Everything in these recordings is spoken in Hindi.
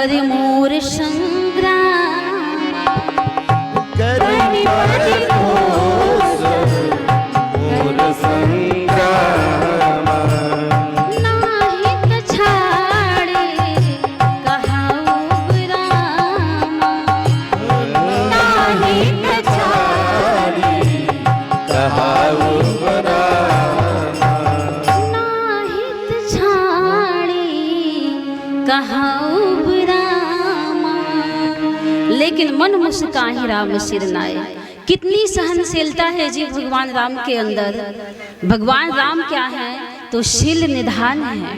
भरि मोर संग्राम करि भरि घोष मोर संग्राम नाही कछाड़े कहाऊ राम नाही कछाड़ी कहाऊ नाहित छाड़े कहाऊ रामा। लेकिन मन मुस्काहि राम सिर नाए। कितनी सहनशीलता है जी भगवान राम के अंदर। भगवान राम क्या है तो शील निधान है।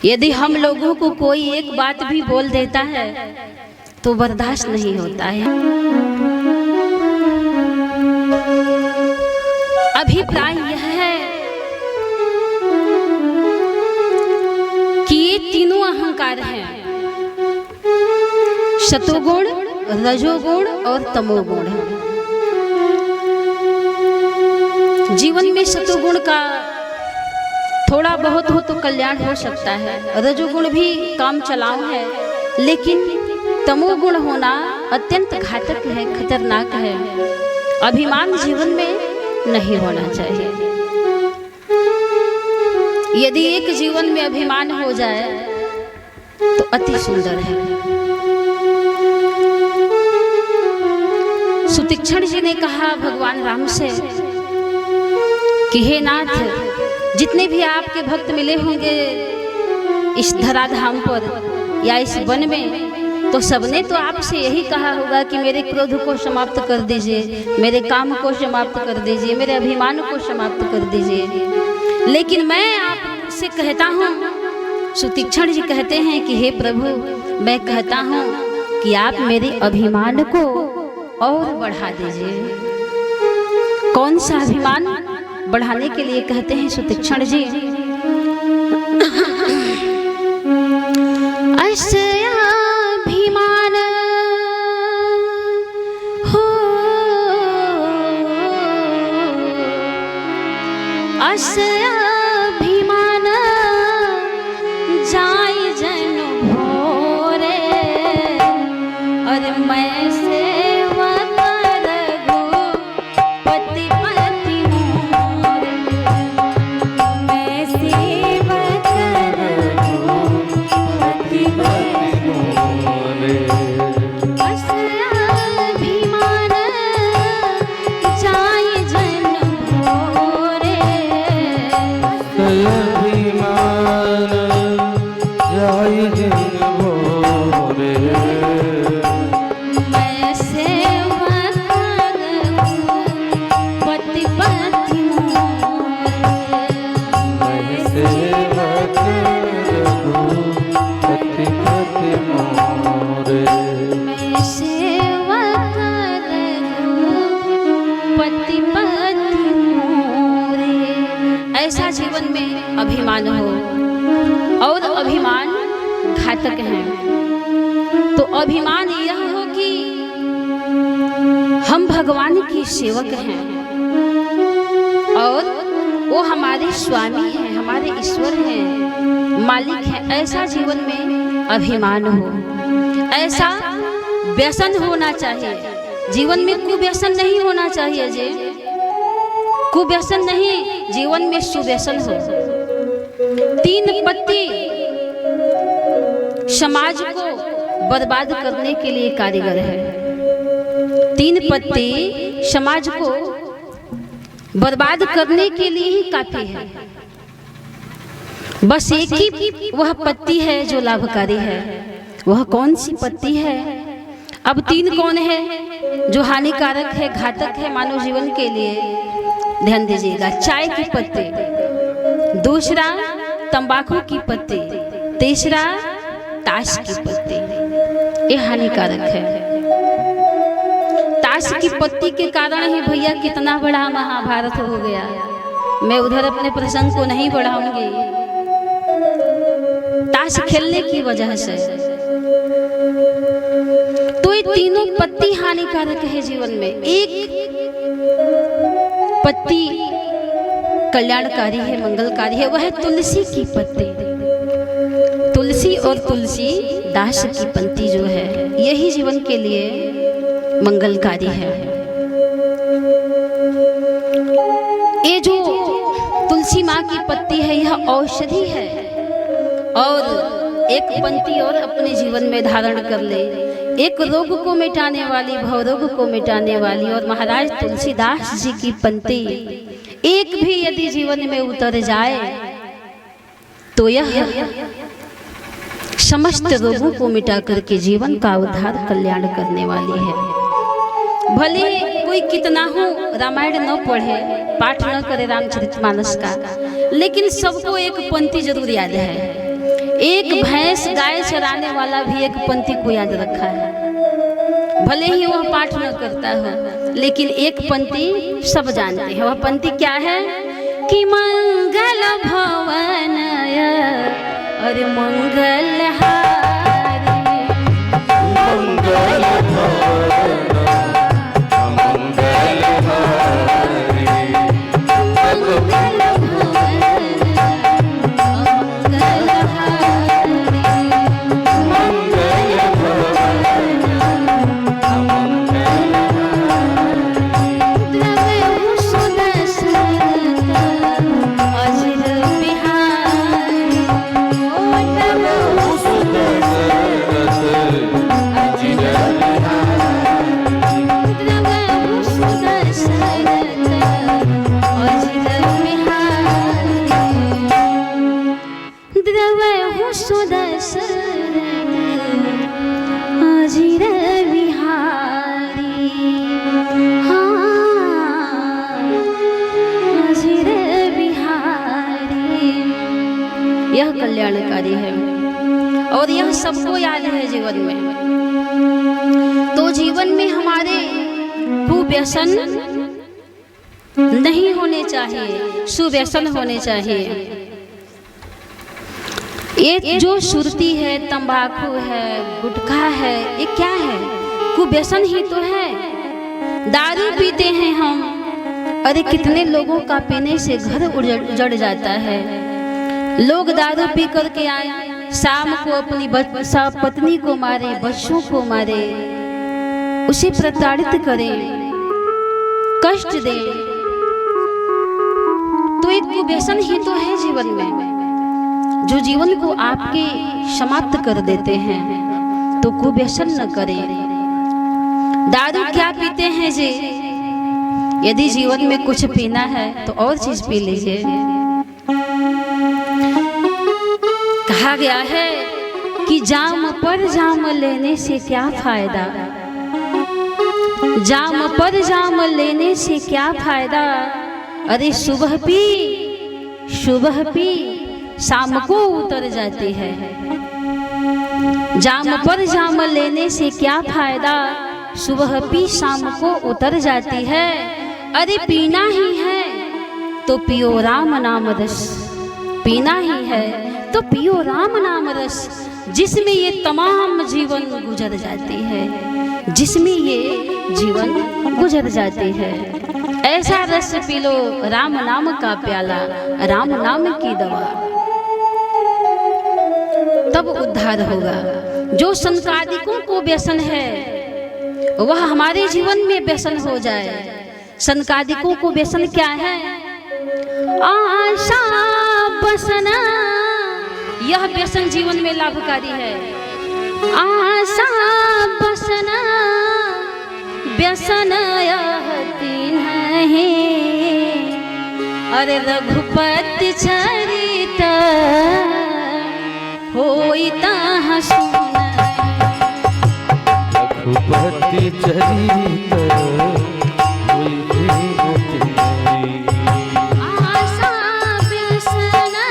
यदि हम लोगों को कोई एक बात भी बोल देता है तो बर्दाश्त नहीं होता है। अभिप्राय यह है कि ये तीनों अहंकार हैं, सतोगुण, रजोगुण और तमोगुण। जीवन में सतोगुण का थोड़ा बहुत हो तो कल्याण हो सकता है, रजोगुण भी काम चलाऊ है, लेकिन तमोगुण होना अत्यंत घातक है, खतरनाक है। अभिमान जीवन में नहीं होना चाहिए। यदि एक जीवन में अभिमान हो जाए तो अति सुंदर है। सुतीक्षण जी ने कहा भगवान राम से कि हे नाथ, जितने भी आपके भक्त मिले होंगे इस धराधाम पर या इस वन में, तो सबने तो आपसे यही कहा होगा कि मेरे क्रोध को समाप्त कर दीजिए, मेरे काम को समाप्त कर दीजिए, मेरे अभिमान को समाप्त कर दीजिए। लेकिन मैं आपसे कहता हूँ, सुतीक्षण जी कहते हैं कि हे प्रभु, मैं कहता हूँ कि आप मेरे अभिमान को और बढ़ा दीजिए। कौन सा अभिमान बढ़ाने के लिए कहते हैं सुतीक्षण जी? अभिमान हो अभिमान जाय जन भोरे, और मैं सेवा करगो पति पति मोरे, मैं सेवा करगो पति पति मोरे। अभिमान जाय जन भोरे, अभिमान जाय जन भोरे, मैं सेवा करगो पति पति मोरे, मैं सेवा करगो पति पति मोरे। मैं सेवा करगो पति पति मोरे। ऐसा जीवन में अभिमान हो, और अभिमान घातक है। तो अभिमान यह हो कि हम भगवान के सेवक हैं और वो हमारे स्वामी हैं, हमारे ईश्वर हैं, मालिक हैं। ऐसा जीवन में अभिमान हो। ऐसा व्यसन होना चाहिए जीवन में, कुव्यसन नहीं होना चाहिए जी। कुव्यसन नहीं, जीवन में सुव्यसन हो। तीन पत्ती समाज को बर्बाद करने के लिए कारीगर है। तीन पत्ती समाज को बर्बाद करने के लिए ही काफी है। बस एक ही वह पत्ती है जो लाभकारी है। वह कौन सी पत्ती है? अब तीन कौन है जो हानिकारक है, घातक है मानव जीवन के लिए? ध्यान दीजिएगा। चाय की पत्ती, दूसरा तंबाकू की पत्ती, तीसरा ताश की पत्ती। ये हानिकारक है। ताश की पत्ती के कारण ही भैया कितना बड़ा महाभारत हो गया। मैं उधर अपने प्रसंग को नहीं बढ़ाऊंगी। ताश खेलने की वजह से तो ये तीनों पत्ती हानिकारक है जीवन में। एक पत्ती कल्याणकारी है, मंगलकारी है, वह है तुलसी की पत्ती। तुलसी और तुलसी दास की पंक्ति जो है यही जीवन के लिए मंगलकारी है। ये जो तुलसी माँ की पत्ती है यह औषधि है। और एक पंक्ति और अपने जीवन में धारण कर ले, एक रोग को मिटाने वाली, भवरोग को मिटाने वाली। और महाराज तुलसीदास जी की पंक्ति एक भी यदि जीवन में उतर जाए तो यह समस्त रोगों को मिटा करके जीवन का उद्धार कल्याण करने वाली है। भले कोई कितना हो रामायण न पढ़े, पाठ न करे रामचरितमानस का, लेकिन सबको एक पंक्ति जरूर याद है। एक भैंस गाय चराने वाला भी एक पंक्ति को याद रखा है। भले ही वह पाठ न करता हो, लेकिन एक पंक्ति सब जानते हैं। वह पंक्ति क्या है कि मंगल भवन अरे मंगल हारी, मंगल भवन मंगल हारी, मंगल भवन मंगल हारी, मंगल भवन मंगल द्रव्य सुदर्शन अजिर बिहारी, ओ द्रव्य सुदर्शन अजिर द्रव्य सुदर्शन अजिर बिहारी, द्रव्य सुदर्शन अजिर बिहारी, हाँ अजिर बिहारी। यह कल्याणकारी है और यह सबको याद है जीवन में। तो जीवन में हमारे कुव्यसन नहीं होने चाहिए, सुव्यसन होने चाहिए। ये जो सुरती है, तंबाकू है, गुटखा है, ये क्या है? कुव्यसन ही तो है। दारू पीते हैं हम, अरे कितने लोगों का पीने से घर उजड़ जाता है। लोग दारू पी करके आए, शाम को अपनी पत्नी को मारे, बच्चों को मारे, उसे प्रताड़ित करें, कष्ट दें। तो एक कुव्यसन ही तो है जीवन में, जो जीवन को आपके समाप्त कर देते हैं। तो कुव्यसन न करें। दारू क्या पीते हैं जी? यदि जीवन में कुछ पीना है तो और चीज पी लीजिए। कहा गया है कि जाम पर जाम लेने से क्या फायदा, जाम पर जाम लेने से क्या फायदा। अरे सुबह पी शाम को उतर जाती है। जाम पर जाम लेने से क्या फायदा, सुबह पी शाम को उतर जाती है। अरे पीना ही है तो पियो राम नाम रस, पीना ही है तो पियो राम नाम रस, जिसमें ये तमाम जीवन गुजर जाती है, जिसमें ये जीवन गुजर जाती है। ऐसा रस पी लो, राम नाम का प्याला, राम नाम की दवा, तब उद्धार होगा। जो संसारिकों को व्यसन है वह हमारे जीवन में व्यसन हो जाए। संसारिकों को व्यसन क्या है? आशा बसना, यह व्यसन जीवन में लाभकारी है। आशा बसना व्यसन यह नहीं, अरे रघुपति चरित होई ताहा सुना, रघुपति चरित होई नहीं। आशा व्यसना,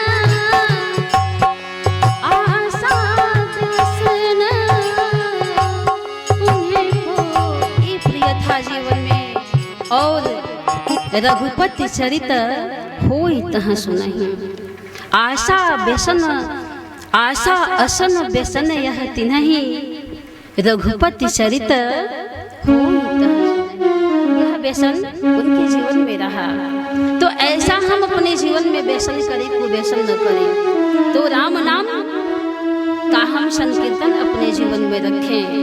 आशा व्यसना उन्हें को ये प्रिय था जीवन में। और रघुपति चरित होई ताहा सुनाही। आशा व्यसन, आशा असन व्यसन यह तिन्ही, रघुपति चरित होई ताहा। यह व्यसन उनके जीवन में रहा। तो ऐसा हम अपने जीवन में व्यसन करें, कुव्यसन न करें। तो राम नाम कहा हम संकीर्तन अपने जीवन में रखें।